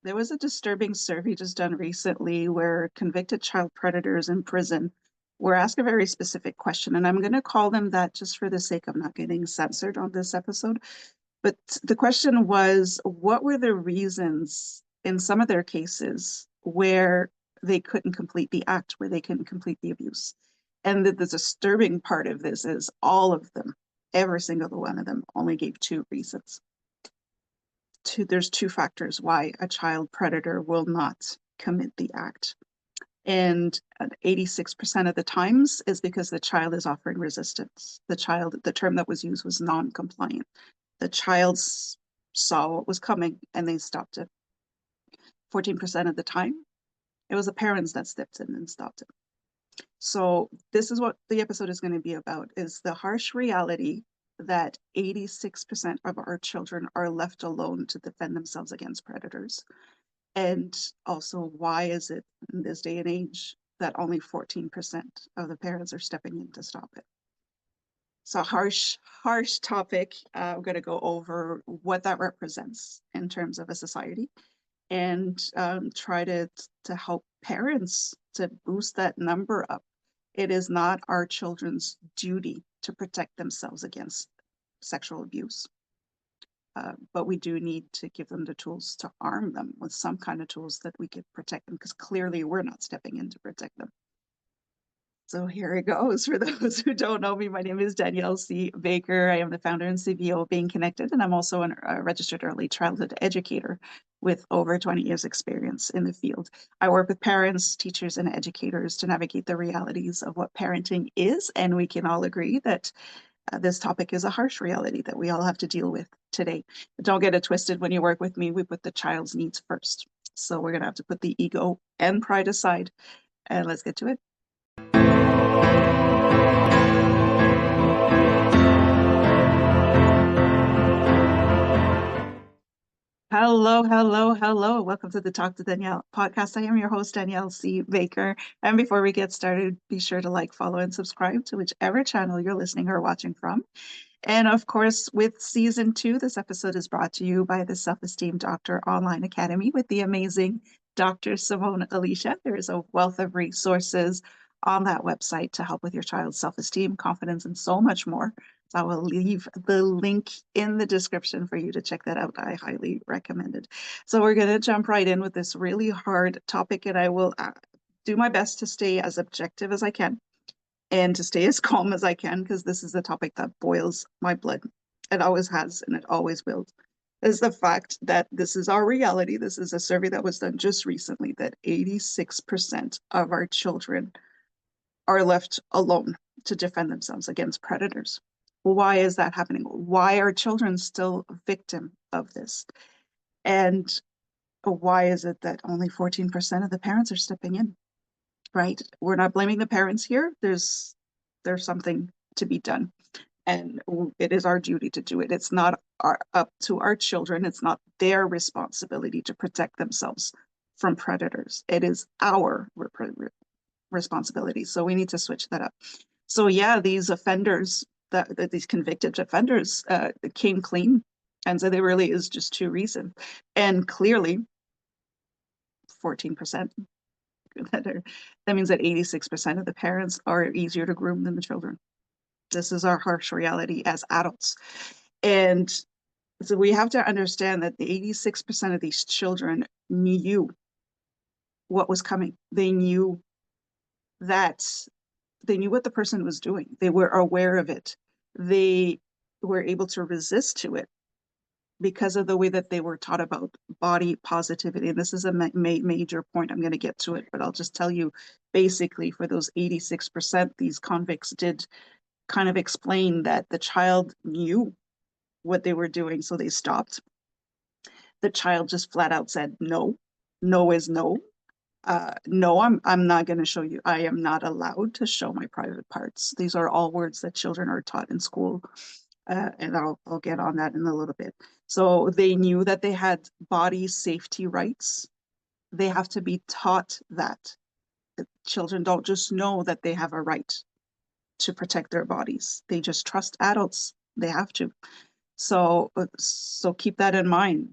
There was a disturbing survey just done recently where convicted child predators in prison were asked a very specific question, and I'm going to call them that just for the sake of not getting censored on this episode. But the question was, what were the reasons in some of their cases where they couldn't complete the act, where they couldn't complete the abuse? And the disturbing part of this is all of them, every single one of them, only gave two reasons. There's two factors why a child predator will not commit the act. And 86% of the times is because the child is offering resistance. The term that was used was non-compliant. The child saw what was coming and they stopped it. 14% of the time, it was the parents that stepped in and stopped it. So this is what the episode is going to be about, is the harsh reality that 86% of our children are left alone to defend themselves against predators. And also, why is it in this day and age that only 14% of the parents are stepping in to stop it? So harsh topic. I'm going to go over what that represents in terms of a society and try to help parents to boost that number up. It is not our children's duty to protect themselves against sexual abuse. But we do need to give them the tools to arm them with some kind of tools that we could protect them, because clearly we're not stepping in to protect them. So here it goes. For those who don't know me, my name is Danielle C. Baker. I am the founder and CEO of Being Connected, and I'm also a registered early childhood educator with over 20 years experience in the field. I work with parents, teachers, and educators to navigate the realities of what parenting is, and we can all agree that this topic is a harsh reality that we all have to deal with today. But don't get it twisted. When you work with me, we put the child's needs first. So we're going to have to put the ego and pride aside, and let's get to it. Hello, hello, hello. Welcome to the Talk to Danielle podcast. I am your host, Danielle C. Baker. And before we get started, be sure to like, follow, and subscribe to whichever channel you're listening or watching from. And of course, with season 2, this episode is brought to you by the Self-Esteem Doctor Online Academy with the amazing Dr. Simone Alicia. There is a wealth of resources on that website to help with your child's self-esteem, confidence, and so much more. So I will leave the link in the description for you to check that out. I highly recommend it. So we're going to jump right in with this really hard topic, and I will do my best to stay as objective as I can and to stay as calm as I can, because this is a topic that boils my blood. It always has, and it always will. Is the fact that this is our reality. This is a survey that was done just recently, that 86% of our children are left alone to defend themselves against predators. Why is that happening? Why are children still a victim of this? And why is it that only 14% of the parents are stepping in? Right? We're not blaming the parents here. There's something to be done, and it is our duty to do it. It's not up to our children. It's not their responsibility to protect themselves from predators. It is our responsibility. So we need to switch that up. So yeah, these offenders, these convicted offenders came clean. And so there really is just two reasons. And clearly, 14%. That means that 86% of the parents are easier to groom than the children. This is our harsh reality as adults. And so we have to understand that the 86% of these children knew what was coming. They knew what the person was doing. They were aware of it. They were able to resist to it because of the way that they were taught about body positivity. And this is a major point. I'm going to get to it, but I'll just tell you basically for those 86%, these convicts did kind of explain that the child knew what they were doing, so they stopped. The child just flat out said, no, no is no. No, I'm not going to show you. I am not allowed to show my private parts. These are all words that children are taught in school. And I'll get on that in a little bit. So they knew that they had body safety rights. They have to be taught that. Children don't just know that they have a right to protect their bodies. They just trust adults. They have to. So keep that in mind.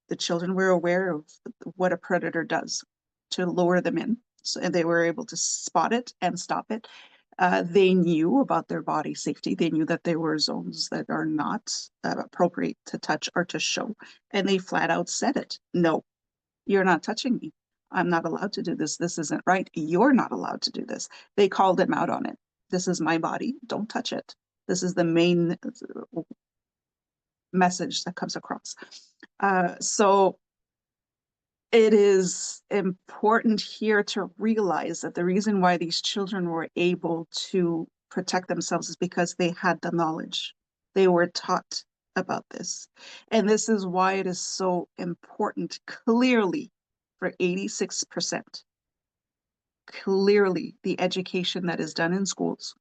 The children were aware of what a predator does to lure them in. So, and they were able to spot it and stop it. They knew about their body safety. They knew that there were zones that are not appropriate to touch or to show. And they flat out said it. No, you're not touching me. I'm not allowed to do this. This isn't right. You're not allowed to do this. They called him out on it. This is my body. Don't touch it. This is the main message that comes across. So it is important here to realize that the reason why these children were able to protect themselves is because they had the knowledge. They were taught about this. And this is why it is so important, clearly, for 86%. Clearly, the education that is done in schools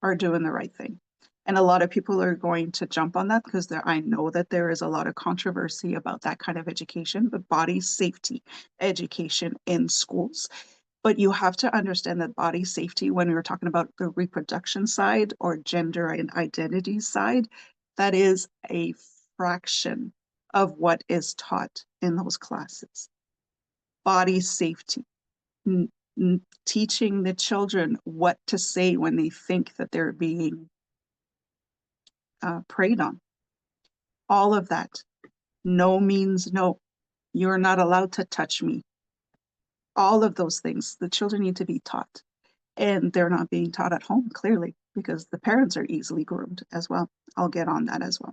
are doing the right thing. And a lot of people are going to jump on that because I know that there is a lot of controversy about that kind of education, but body safety education in schools. But you have to understand that body safety, when we're talking about the reproduction side or gender and identity side, that is a fraction of what is taught in those classes. Body safety, teaching the children what to say when they think that they're being preyed on. All of that. No means no. You're not allowed to touch me. All of those things, the children need to be taught. And they're not being taught at home, clearly, because the parents are easily groomed as well. I'll get on that as well.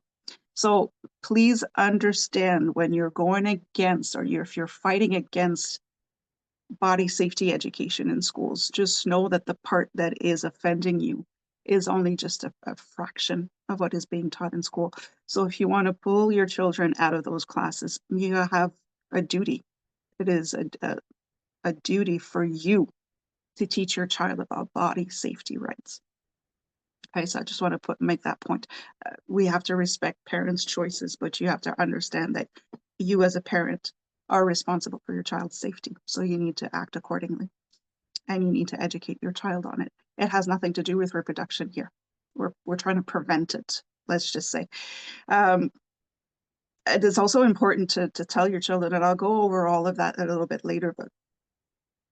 So please understand when you're going against, or if you're fighting against body safety education in schools, just know that the part that is offending you is only just a fraction of what is being taught in school. So if you want to pull your children out of those classes, you have a duty. It is a duty for you to teach your child about body safety rights. Okay, so I just want to make that point. We have to respect parents' choices, but you have to understand that you as a parent are responsible for your child's safety. So you need to act accordingly, and you need to educate your child on it. It has nothing to do with reproduction here. We're trying to prevent it, let's just say. It is also important to tell your children, and I'll go over all of that a little bit later, but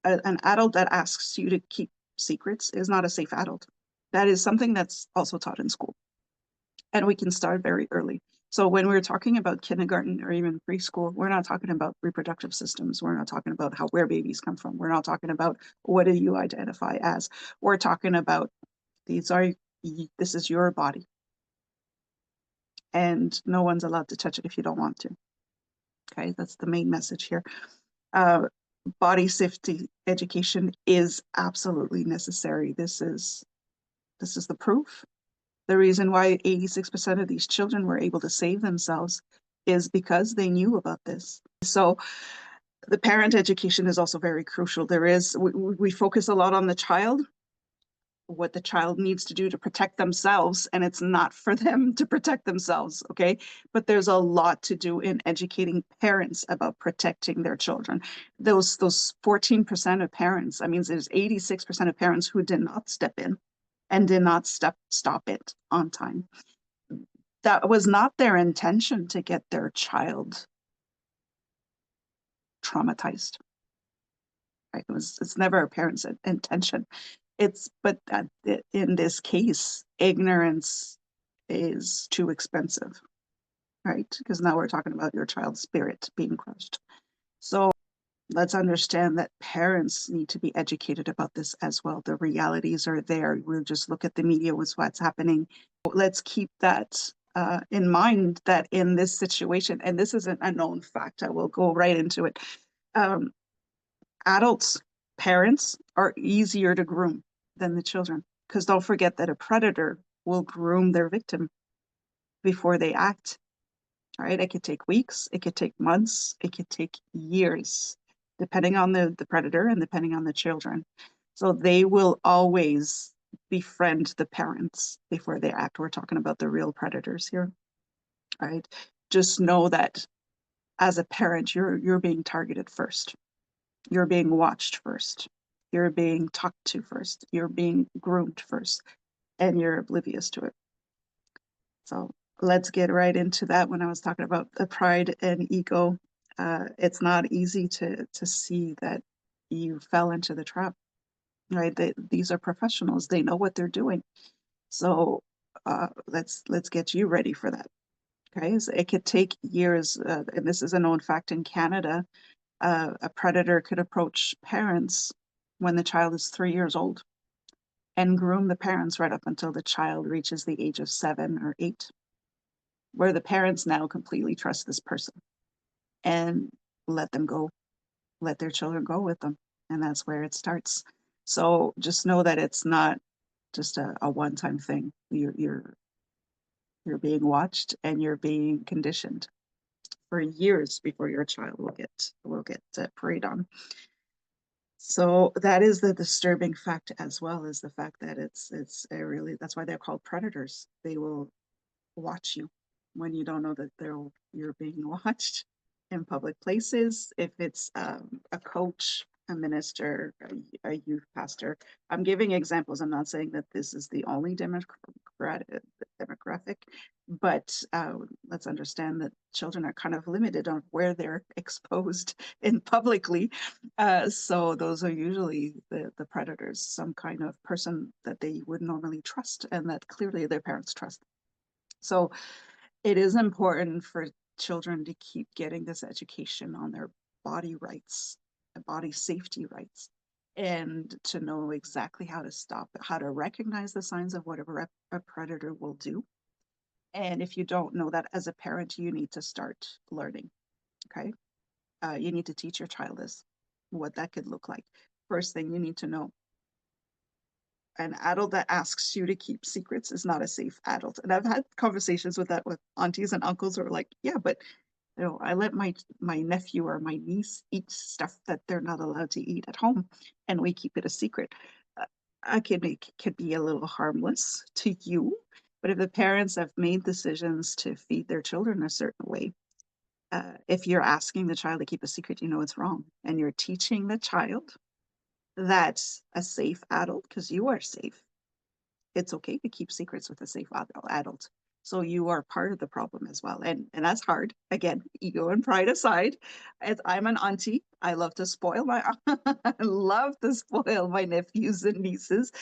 an adult that asks you to keep secrets is not a safe adult. That is something that's also taught in school. And we can start very early. So when we're talking about kindergarten or even preschool, we're not talking about reproductive systems. We're not talking about where babies come from. We're not talking about what do you identify as. We're talking about this is your body. And no one's allowed to touch it if you don't want to. Okay, that's the main message here. Body safety education is absolutely necessary. This is the proof. The reason why 86% of these children were able to save themselves is because they knew about this. So the parent education is also very crucial. We focus a lot on the child, what the child needs to do to protect themselves, and it's not for them to protect themselves, okay? But there's a lot to do in educating parents about protecting their children. Those 14% of parents, I mean, there's 86% of parents who did not step in and did not stop it on time. That was not their intention to get their child traumatized. Right? It's never a parent's intention. But in this case, ignorance is too expensive, right? Because now we're talking about your child's spirit being crushed. So let's understand that parents need to be educated about this as well. The realities are there. We'll just look at the media with what's happening. Let's keep that in mind, that in this situation, and this isn't a known fact, I will go right into it. Adults, parents are easier to groom than the children, because don't forget that a predator will groom their victim before they act. Right? It could take weeks, it could take months, it could take years, depending on the predator and depending on the children. So they will always befriend the parents before they act. We're talking about the real predators here, right? Just know that as a parent, you're being targeted first. You're being watched first. You're being talked to first. You're being groomed first, and you're oblivious to it. So let's get right into that. When I was talking about the pride and ego, it's not easy to see that you fell into the trap, right? These are professionals. They know what they're doing. So let's get you ready for that. Okay, so it could take years, and this is a known fact in Canada. A predator could approach parents when the child is 3 years old and groom the parents right up until the child reaches the age of 7 or 8, where the parents now completely trust this person and let them go, let their children go with them. And that's where it starts. So just know that it's not just a one-time thing. You're being watched and you're being conditioned for years before your child will get preyed on. So that is the disturbing fact, as well as the fact that it's a really, that's why they're called predators. They will watch you when you don't know that you're being watched in public places. If it's a coach, a minister, a youth pastor. I'm giving examples. I'm not saying that this is the only demographic, but let's understand that children are kind of limited on where they're exposed in publicly. So those are usually the predators, some kind of person that they would normally trust and that clearly their parents trust. So it is important for children to keep getting this education on their body rights, body safety rights, and to know exactly how to stop it, how to recognize the signs of whatever a predator will do. And if you don't know that as a parent, you need to start learning. Okay. You need to teach your child this, what that could look like. First thing you need to know, an adult that asks you to keep secrets is not a safe adult. And I've had conversations with that with aunties and uncles who are like, yeah, but I let my nephew or my niece eat stuff that they're not allowed to eat at home, and we keep it a secret. A kid could be a little harmless to you, but if the parents have made decisions to feed their children a certain way, if you're asking the child to keep a secret, you know it's wrong, and you're teaching the child that a safe adult, because you are safe, it's okay to keep secrets with a safe adult. So you are part of the problem as well. And that's hard. Again, ego and pride aside, as I'm an auntie, I love to spoil my I love to spoil my nephews and nieces.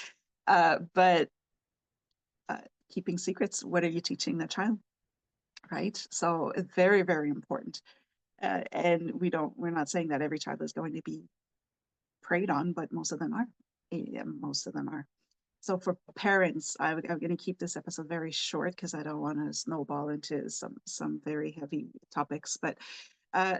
But keeping secrets, what are you teaching the child? Right. So it's very, very important. And we're not saying that every child is going to be preyed on, but most of them are. Yeah, most of them are. So for parents, I'm going to keep this episode very short because I don't want to snowball into some very heavy topics, but uh,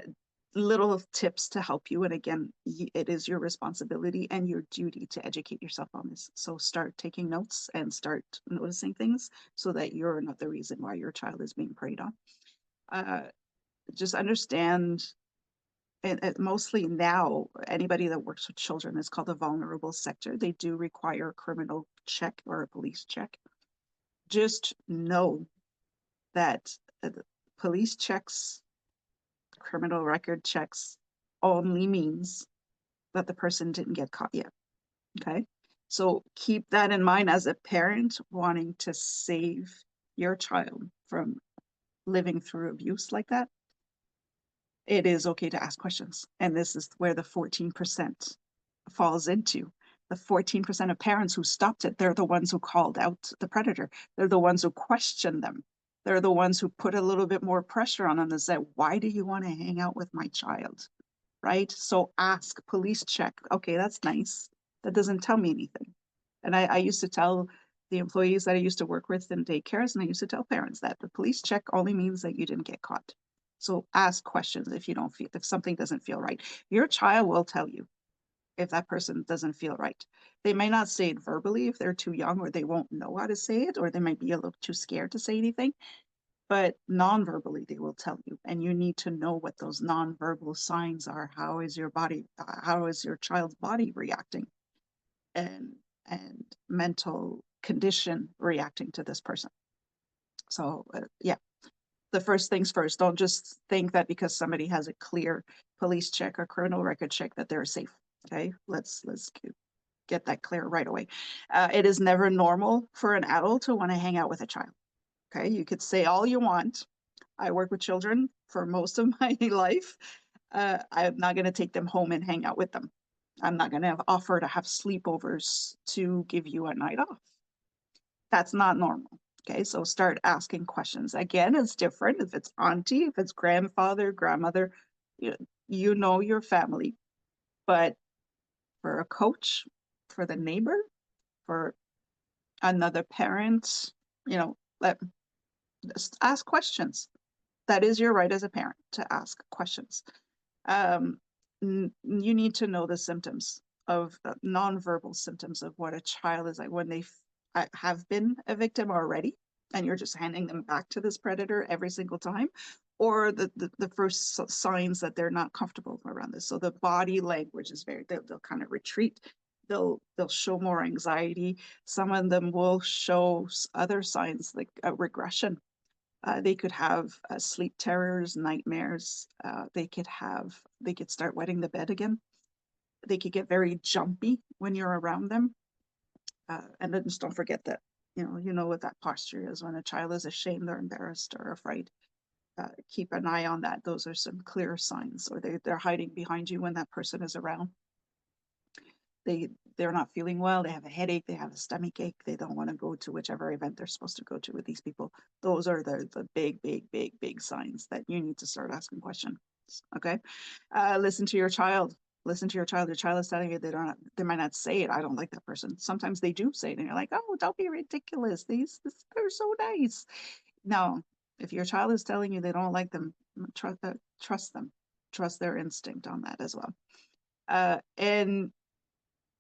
little tips to help you. And again, it is your responsibility and your duty to educate yourself on this. So start taking notes and start noticing things so that you're not the reason why your child is being preyed on. Uh, just understand, and mostly now, anybody that works with children is called a vulnerable sector. They do require a criminal check or a police check. Just know that police checks, criminal record checks only means that the person didn't get caught yet. Okay. So keep that in mind as a parent wanting to save your child from living through abuse like that. It is okay to ask questions. And this is where the 14% falls into. The 14% of parents who stopped it, they're the ones who called out the predator. They're the ones who questioned them. They're the ones who put a little bit more pressure on them and said, why do you want to hang out with my child? Right? So ask, police check. Okay, that's nice. That doesn't tell me anything. And I used to tell the employees that I used to work with in daycares, and I used to tell parents that the police check only means that you didn't get caught. So ask questions if something doesn't feel right. Your child will tell you if that person doesn't feel right. They may not say it verbally if they're too young, or they won't know how to say it, or they might be a little too scared to say anything, but non-verbally they will tell you, and you need to know what those non-verbal signs are. How is your child's body reacting, and mental condition reacting to this person? So yeah, the first things first. Don't just think that because somebody has a clear police check or criminal record check that they're safe. Okay, let's get that clear right away. It is never normal for an adult to want to hang out with a child. Okay, you could say all you want. I work with children for most of my life. I'm not going to take them home and hang out with them. I'm not going to offer to have sleepovers to give you a night off. That's not normal. Okay, so start asking questions. Again, it's different if it's auntie, if it's grandfather, grandmother, you know your family. But for a coach, for the neighbor, for another parent, let just ask questions. That is your right as a parent to ask questions. You need to know the symptoms of nonverbal symptoms of what a child is like when they have been a victim already, and you're just handing them back to this predator every single time, or the first signs that they're not comfortable around this. So the body language is they'll kind of retreat. They'll show more anxiety. Some of them will show other signs like a regression. They could have sleep terrors, nightmares. They could start wetting the bed again. They could get very jumpy when you're around them. And then just don't forget that, you know what that posture is when a child is ashamed or embarrassed or afraid. Keep an eye on that. Those are some clear signs, or they're hiding behind you when that person is around. They're not feeling well, they have a headache, they have a stomach ache, they don't want to go to whichever event they're supposed to go to with these people. Those are the big signs that you need to start asking questions. Okay. Listen to your child. Listen to your child. Your child is telling you they might not say it. I don't like that person. Sometimes they do say it, and you're like, oh, don't be ridiculous. They're so nice. No, if your child is telling you they don't like them, trust them. Trust their instinct on that as well. And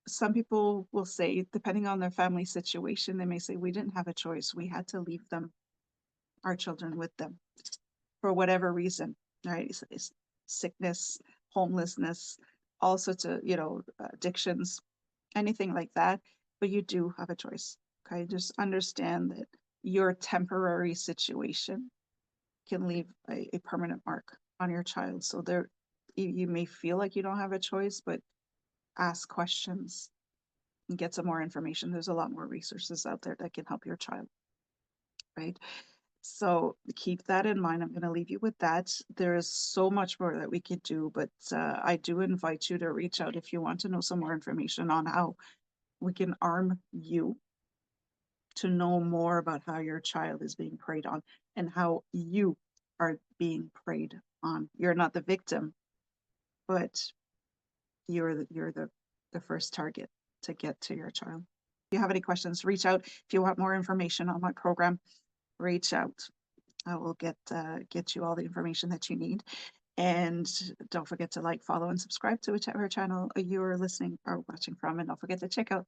some people will say, depending on their family situation, they may say, we didn't have a choice. We had to leave them, our children, with them for whatever reason, right? It's sickness, homelessness, all sorts of, addictions, anything like that. But you do have a choice. Okay. Just understand that your temporary situation can leave a permanent mark on your child. So you may feel like you don't have a choice, but ask questions and get some more information. There's a lot more resources out there that can help your child, right? So keep that in mind. I'm going to leave you with that. There is so much more that we could do, but I do invite you to reach out if you want to know some more information on how we can arm you to know more about how your child is being preyed on and how you are being preyed on. You're not the victim, but you're the first target to get to your child. If you have any questions, reach out. If you want more information on my program, reach out. I will get you all the information that you need. And don't forget to like, follow, and subscribe to whichever channel you're listening or watching from. And don't forget to check out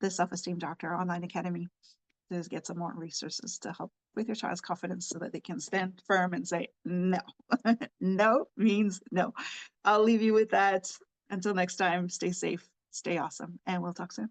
the Self-Esteem Doctor Online Academy to get some more resources to help with your child's confidence so that they can stand firm and say no. No means no. I'll leave you with that. Until next time, stay safe, stay awesome, and we'll talk soon.